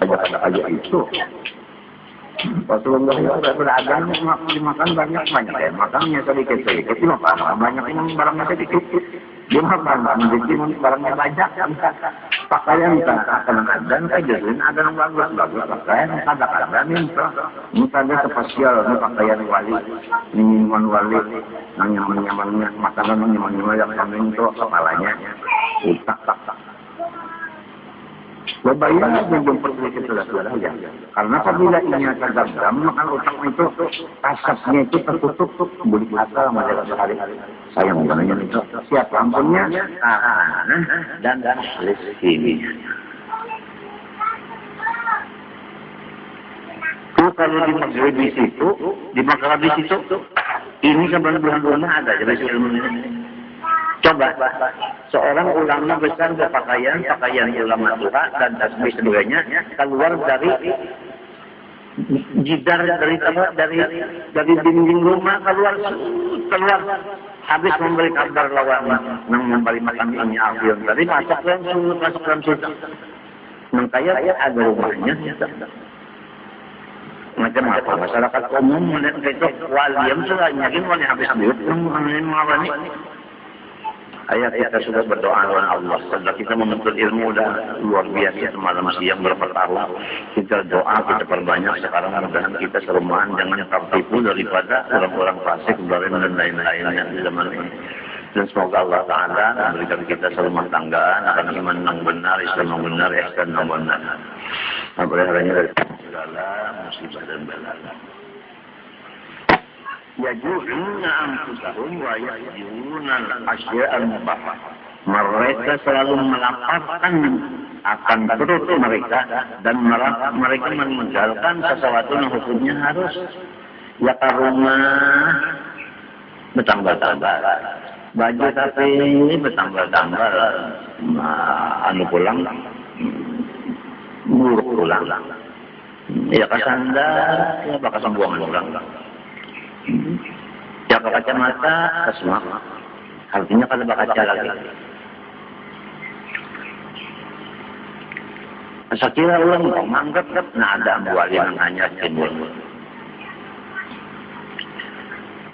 B: aja itu. Rasulullah itu beragam dimakan banyak ya, makannya sedikit dimakan banyak yang barangnya sedikit dimakan sedikit barangnya banyak. Pakaian akan ada kajian ada yang bagus pakaian ada minta misalnya spesial pakaian wali minuman wali nyaman makanan nyaman yang kambing itu kepalanya utak. Bayar yang perlu saudara ya. Karena apabila ini tergam, maka otak itu asapnya itu tertutup bulik asal masalah sehari-hari. Saya mengenanya itu siap ampunnya dan rezeki. Kalau di Maghribis itu, di Maghribis itu, ini sebenarnya bulan-bulan ada jadi ilmu ini. Coba, seorang ulama besar berpakaian ulama tua dan tasbih semuanya keluar dari jidar dari dinding rumah keluar habis memberi kabar lawan memberi makan ini avion tadi masuk dalam surga. Makanya ada rumahnya. Macam apa masyarakat umum melihat itu waliam sudah yakin wali habis duit mengawani. Ayat kita sudah berdoa kepada Allah. Setelah kita menuntut ilmu dan luar biasa semalam siang berapa tahun. Kita doa, kita perbanyak. Sekarang mudah-mudahan kita serumahan. Jangan tertipu daripada orang-orang fasik, zalim dan lain-lainnya di zaman ini. Dan semoga Allah Ta'ala memberikan kita serumah tanggaan akan iman yang benar, Islam yang benar, ihsan yang benar. Apalagi dari segala musibah dan bala. Yaju'una anfusahum wa yahjuna al-asya'a al-mubahah. Mereka selalu melaporkan akan perut mereka dan mereka meninggalkan sesuatu yang hukumnya harus ya ke rumah bertambah-tambah. Baju tapi bertambah-tambah. Anu pulang buruk pulang. Ya ke sandal, ya bakal sembuhan pulang. Ya ke kacamata, ke semua. Artinya kalau baca lagi. Saya kira orang menganggap ada buah yang hanya timbul.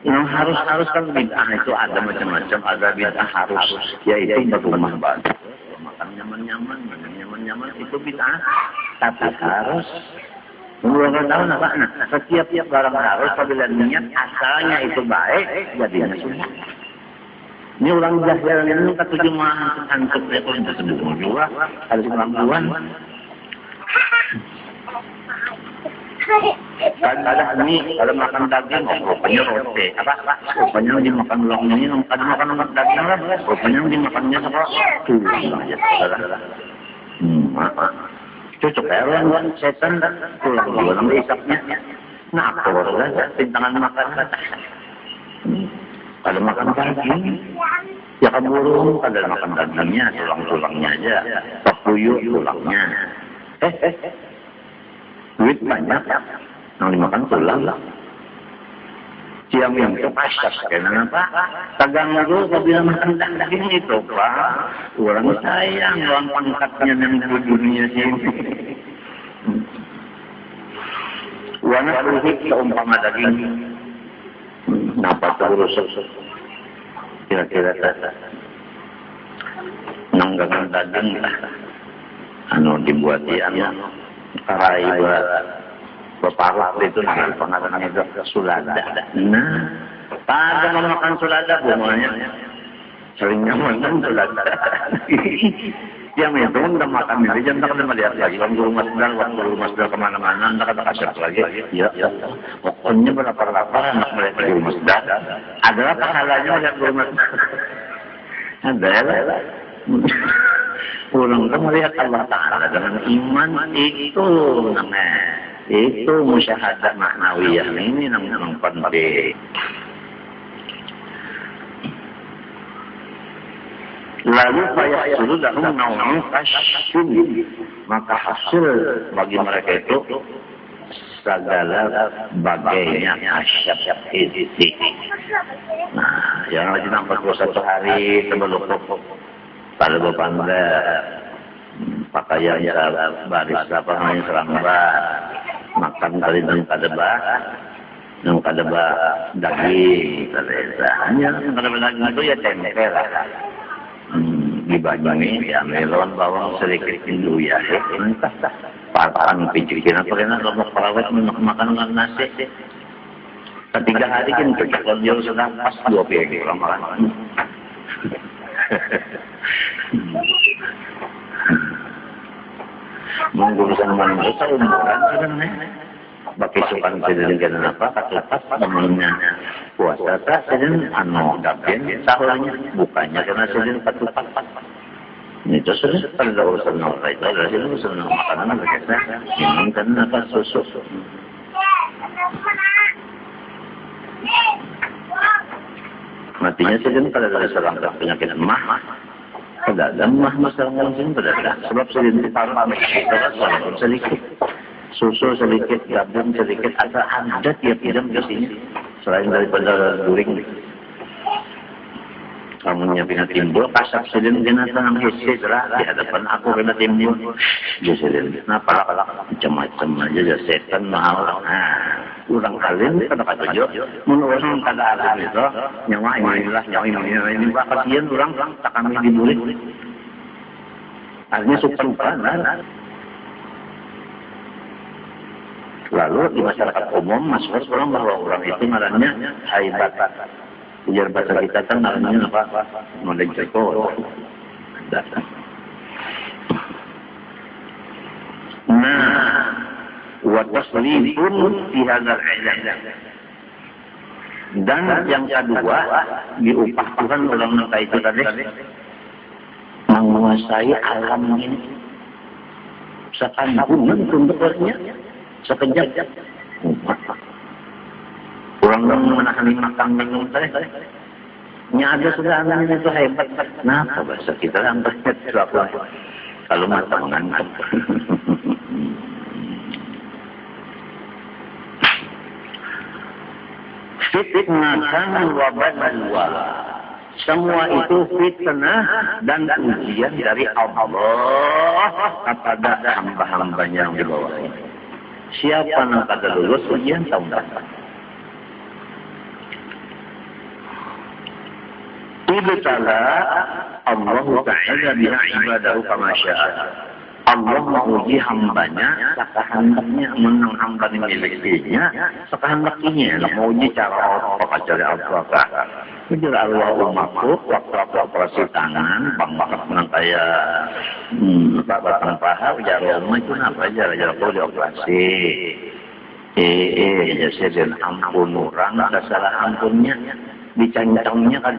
B: Yang harus kan bid'ah itu ada macam-macam, ada bid'ah harus, yaitu berumah baru. Makan nyaman itu bid'ah. Tapi harus mengeluarkan tahun apa? Nah, setiap barang harus apabila niat asalnya itu baik, jadinya sunnah. Ini orang jahil ini kata jemaah antuk itu sudah sebelum juga harus pelan-pelan. Kadang ini kalau makan daging, rupanya roti. Rupanya dimakan ulang ini, kadang makan daging lah. Rupanya dimakannya apa? Tulang aja, saudara. Cocok ya orang setan tulang juga nama isapnya. Nah, kalau lah tintangan makan. Kalau makan daging, ya keburu. Kalau makan dagingnya, tulang-tulangnya aja. Papuyuk tulangnya. Duit banyak, yang dimakan tulang lah. Siang yang itu pasas, kenapa? Tagang itu bila makan daging itu, Pak. Orang sayang, orang pangkatnya yang di dunia sini. Wana ruhik seumpama daging. Napa terus? Kira-kira nanggangan daging lah. Dibuat karai beparah itu pengarangan itu sulada. Nah, pada makan sulada bunganya sering nyaman sulada. Yang itu udah makan ini jangan tak melihat lagi. Waktu rumah sedang kemana-mana, anda kata kasar lagi. Ya, pokoknya berlapar-lapar anak melihat di rumah sedang. Adalah pahalanya melihat di rumah sedang. Adalah. Orang itu melihat Allah Ta'ala dengan iman itu namanya. Itu musyahadah maknawiyah ini namanya penting. Lalu fayahsulu lahum naw'un tasyum. Maka hasil bagi mereka itu segala bagainya asyab isi. Nah, yang lagi 41 hari sebelum pada bapanda pakaian baris apa namanya serambat makan kali dan kadeba daging hanya kadeba daging itu ya tempe lah dibanyain ya melon bawang sedikit hindu ya entah papan pijikin apa kena kalau perawat makan dengan nasi 3 hari kan kalau dia sudah pas 2 piring orang makan. Menggunakan manusia umuran sebenarnya bagi sukan sedang apa kata temannya puasa tak sedang dapin sahurnya bukannya karena sedang ketupat itu sudah pada urusan orang itu adalah urusan makanan mereka minum karena apa susu matinya sedang pada seorang penyakit emah pada emah masalah langsung pada sebab sedang ditaruh itu sedikit susu sedikit gabung sedikit ada tiap jam ke sini selain daripada during kamunya pindah timbul kasap sedang jenazah hisi lah di hadapan aku kena timbul dia sedang kenapa macam-macam aja setan mahal kurang kalian kata-kata jo menurut kada alam itu nyawa ini kasihan orang tak kami dibuli artinya super lalu di masyarakat umum masuk orang bahwa orang itu ngarannya haibat ujar bahasa kita kan ngarannya apa model Joko wa taslibun fi hadzal ilah. Dan yang kedua diupah Tuhan ulang nangka itu tadi yang menguasai alam ini. Sekalipun bentuknya sekejap. Orang menahan makan minum saya. Ada sudah anak itu hebat. Kenapa bahasa kita lambatnya berapa? Kalau mata mengantuk. Fitnah wa semua itu fitnah dan ujian dari Allah kepada hamba-hambanya yang di bawah ini. Siapa yang kada lulus ujian tahun depan? Ibtala Allah Ta'ala biha ibadahu kama syaa. Allah menguji hambanya, sekehendaknya menang hamba miliknya, sekehendaknya. Mau uji cara apa? Ujar Allah makhluk, waktu operasi tangan, bang-bang menang kayak batang paha, ujar Allah itu apa aja, aku dioperasi. Jadi ampun orang, ada salah ampunnya. Dicancangnya kan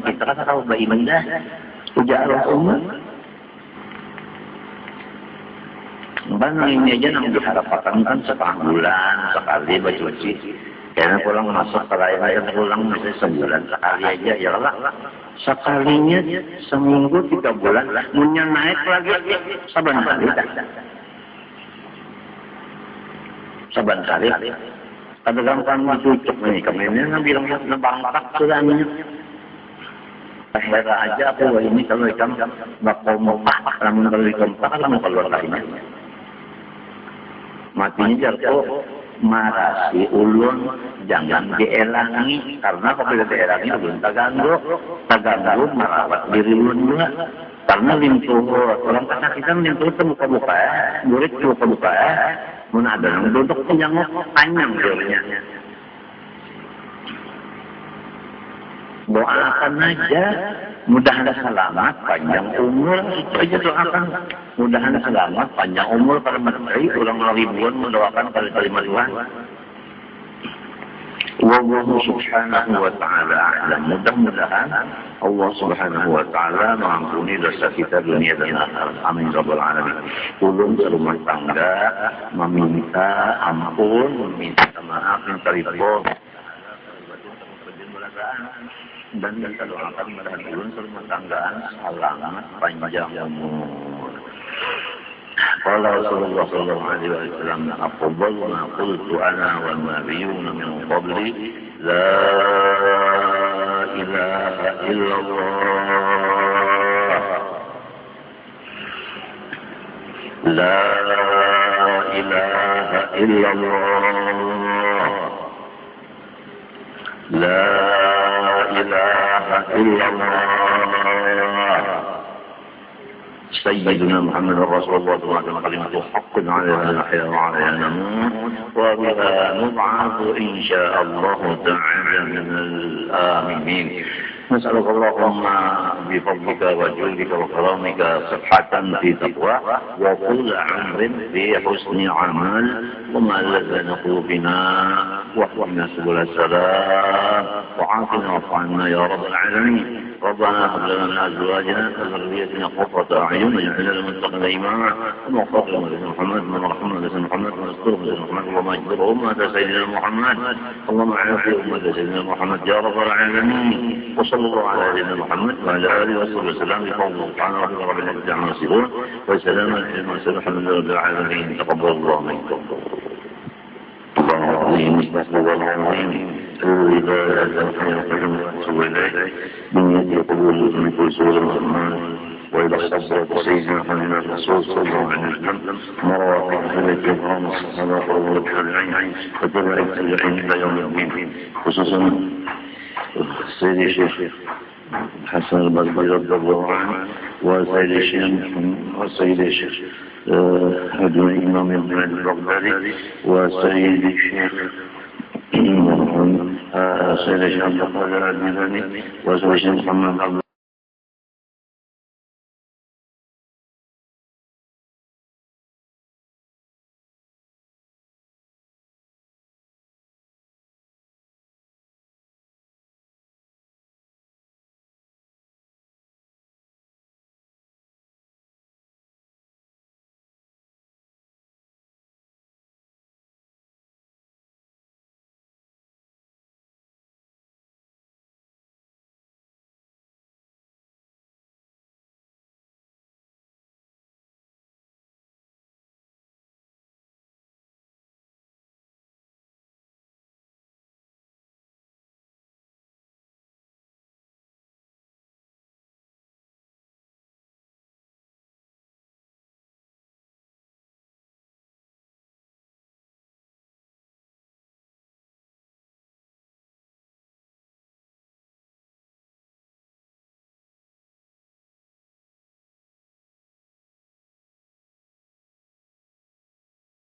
B: kita kan tahu bayi mendah. Ujar Allah Bang ini aja yang diharapkan kan setengah bulan sekali bercuci. Karena pulang masuk terakhir pulang masih sebulan sekali aja ya lah. Sekalinya seminggu 3 bulan, punya naik lagi saban kali. Saban kali. Ada gampang dicucuk nih, kemudian bilang ngebangkak sudah nih. Akhirnya aja aku ini kalau ikan bakal mau namun kalau ikan kalau mau keluar lainnya. Matinya jatuh marah si ulun jangan dielangi karena apabila dielangi ulun terganggu merawat diri ulun juga karena limpuh orang kesakitan limpuh itu buka-buka murid buka-buka mana ada yang duduk panjang dirinya. Doakan aja mudah-mudahan selamat panjang umur itu aja doakan mudah-mudahan selamat panjang umur para menteri ulang ribuan mendoakan kalimat Tuhan. Wallahu subhanahu wa ta'ala a'lam. Mudah-mudahan Allah subhanahu wa ta'ala mengampuni dosa kita dunia dan akhirat. Amin rabbal alamin. Ulun serumah tangga meminta ampun, meminta maaf, minta ridho dan kita doakan mudah-mudahan ulun serumah tanggaan selamat panjang umur. Qala Rasulullah sallallahu alaihi wasallam afdalu ma qultu ana wal nabiyyun min qabli la ilaha illallah la ilaha illallah la ilaha illallah سيدنا محمد رسول الله صلى الله عليه وسلم كلمة حق عليها نحيا وعليها نموت وبها نبعث إن شاء الله تعالى من الآمنين. نسألك اللهم بفضلك وجودك وكرمك صحة في تقوى وطول عمر في حسن عمل وما لذ قلوبنا واحفظنا سبل السلام وعافنا واعف عنا يا رب العالمين. ربنا هب لنا من ازواجنا وذريتنا قرة اعين واجعلنا للمتقين اماما اللهم اغفر لنا محمد من رحمنا لسان محمد ونستر لسان محمد اللهم اجبر امة سيدنا محمد اللهم عافي امة سيدنا محمد يا رب العالمين. وصلى الله على سيدنا محمد وعلى اله وصحبه وسلم بفضل سبحان ربك رب العزة عما يصفون وسلام على المرسلين الحمد لله رب العالمين. تقبل الله منكم. الله العظيم الله العظيم العبادة والحكم والرسول إليه بنية قبول من كل سورة الرحمن وإلى الصبر سيدنا محمد الرسول صلى الله عليه وسلم مراقب حلك الكرام الصحابة والتابعين وتبع التابعين إلى يوم الدين خصوصا سيدي الشيخ حسن البصري رضي الله عنه وسيدي الشيخ أدنى إمام ابن البغدادي وسيدي الشيخ سيد الشيخ عبد القادر الجيلاني وسيد الشيخ محمد